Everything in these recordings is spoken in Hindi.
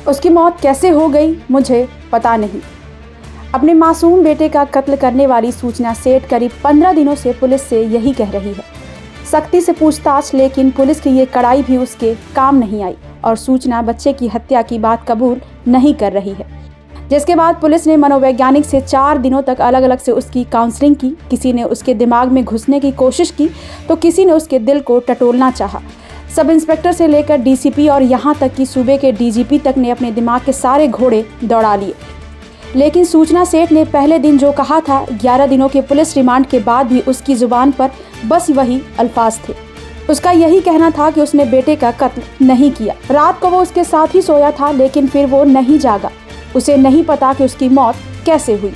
उसकी मौत कैसे हो गई मुझे पता नहीं। अपने मासूम बेटे का कत्ल करने वाली सूचना सेठ करीब 15 दिनों से पुलिस से यही कह रही है। सख्ती से पूछताछ, लेकिन पुलिस की ये कड़ाई भी उसके काम नहीं आई और सूचना बच्चे की हत्या की बात कबूल नहीं कर रही है। जिसके बाद पुलिस ने मनोवैज्ञानिक से 4 दिनों तक अलग अलग से उसकी काउंसलिंग की। किसी ने उसके दिमाग में घुसने की कोशिश की तो किसी ने उसके दिल को टटोलना चाहा। सब इंस्पेक्टर से लेकर डीसीपी और यहाँ तक कि सूबे के डीजीपी तक ने अपने दिमाग के सारे घोड़े दौड़ा लिए। लेकिन सूचना सेठ ने पहले दिन जो कहा था, 11 दिनों के पुलिस रिमांड के बाद भी उसकी जुबान पर बस वही अल्फाज थे। उसका यही कहना था कि उसने बेटे का कत्ल नहीं किया। रात को वो उसके साथ ही सोया था, लेकिन फिर वो नहीं जागा। उसे नहीं पता कि उसकी मौत कैसे हुई।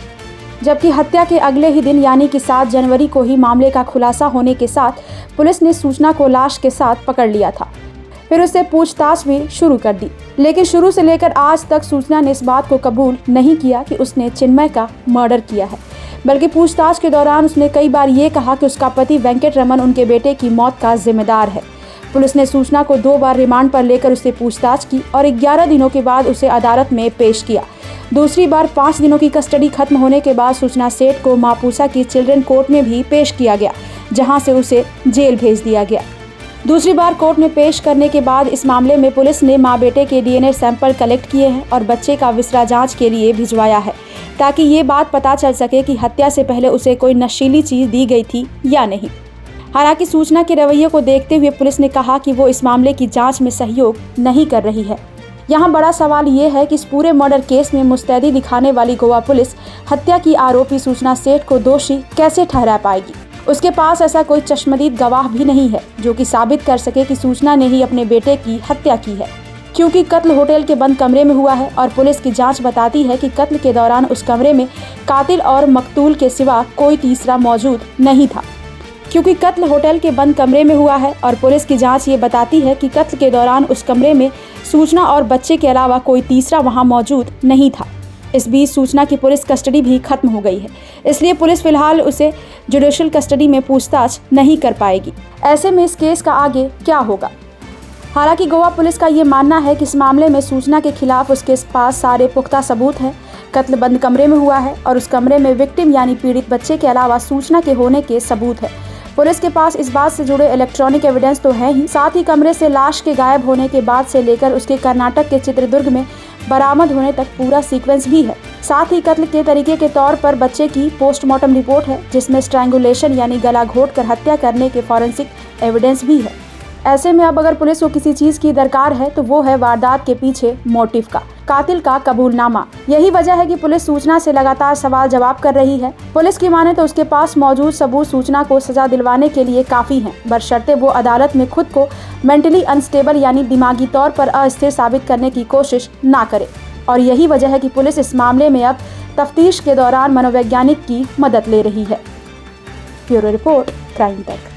जबकि हत्या के अगले ही दिन यानी कि 7 जनवरी को ही मामले का खुलासा होने के साथ पुलिस ने सूचना को लाश के साथ पकड़ लिया था। फिर उससे पूछताछ भी शुरू कर दी, लेकिन शुरू से लेकर आज तक सूचना ने इस बात को कबूल नहीं किया कि उसने चिन्मय का मर्डर किया है। बल्कि पूछताछ के दौरान उसने कई बार ये कहा कि उसका पति वेंकट रमन उनके बेटे की मौत का जिम्मेदार है। पुलिस ने सूचना को 2 बार रिमांड पर लेकर उससे पूछताछ की और 11 दिनों के बाद उसे अदालत में पेश किया। दूसरी बार 5 दिनों की कस्टडी खत्म होने के बाद सूचना सेठ को मापुसा की चिल्ड्रन कोर्ट में भी पेश किया गया, जहां से उसे जेल भेज दिया गया। दूसरी बार कोर्ट में पेश करने के बाद इस मामले में पुलिस ने मां बेटे के डीएनए सैंपल कलेक्ट किए हैं और बच्चे का विसरा जांच के लिए भिजवाया है, ताकि ये बात पता चल सके कि हत्या से पहले उसे कोई नशीली चीज दी गई थी या नहीं। हालांकि सूचना के रवैये को देखते हुए पुलिस ने कहा कि वो इस मामले की जांच में सहयोग नहीं कर रही है। यहाँ बड़ा सवाल ये है कि इस पूरे मर्डर केस में मुस्तैदी दिखाने वाली गोवा पुलिस हत्या की आरोपी सूचना सेठ को दोषी कैसे ठहरा पाएगी। उसके पास ऐसा कोई चश्मदीद गवाह भी नहीं है जो कि साबित कर सके कि सूचना ने ही अपने बेटे की हत्या की है, क्योंकि कत्ल होटल के बंद कमरे में हुआ है और पुलिस की जांच बताती है कि कत्ल के दौरान उस कमरे में कातिल और मकतूल के सिवा कोई तीसरा मौजूद नहीं था। क्योंकि कत्ल होटल के बंद कमरे में हुआ है और पुलिस की जांच ये बताती है कि कत्ल के दौरान उस कमरे में सूचना और बच्चे के अलावा कोई तीसरा वहां मौजूद नहीं था। इस बीच सूचना की पुलिस कस्टडी भी खत्म हो गई है, इसलिए पुलिस फिलहाल उसे जुडिशियल कस्टडी में पूछताछ नहीं कर पाएगी। ऐसे में इस केस का आगे क्या होगा? हालांकि गोवा पुलिस का ये मानना है कि इस मामले में सूचना के खिलाफ उसके पास सारे पुख्ता सबूत हैं। कत्ल बंद कमरे में हुआ है और उस कमरे में विक्टिम यानी पीड़ित बच्चे के अलावा सूचना के होने के सबूत है। पुलिस के पास इस बात से जुड़े इलेक्ट्रॉनिक एविडेंस तो है ही, साथ ही कमरे से लाश के गायब होने के बाद से लेकर उसके कर्नाटक के चित्रदुर्ग में बरामद होने तक पूरा सीक्वेंस भी है। साथ ही कत्ल के तरीके के तौर पर बच्चे की पोस्टमार्टम रिपोर्ट है, जिसमें स्ट्रैंगुलेशन यानी गला घोंटकर हत्या करने के फॉरेंसिक एविडेंस भी है। ऐसे में अब अगर पुलिस को किसी चीज की दरकार है तो वो है वारदात के पीछे मोटिव का, कातिल का कबूलनामा। यही वजह है कि पुलिस सूचना से लगातार सवाल जवाब कर रही है। पुलिस की माने तो उसके पास मौजूद सबूत सूचना को सजा दिलवाने के लिए काफी हैं, बशर्ते वो अदालत में खुद को मेंटली अनस्टेबल यानी दिमागी तौर पर अस्थिर साबित करने की कोशिश ना करे। और यही वजह है कि पुलिस इस मामले में अब तफ्तीश के दौरान मनोवैज्ञानिक की मदद ले रही है। ब्यूरो रिपोर्ट, क्राइम तक।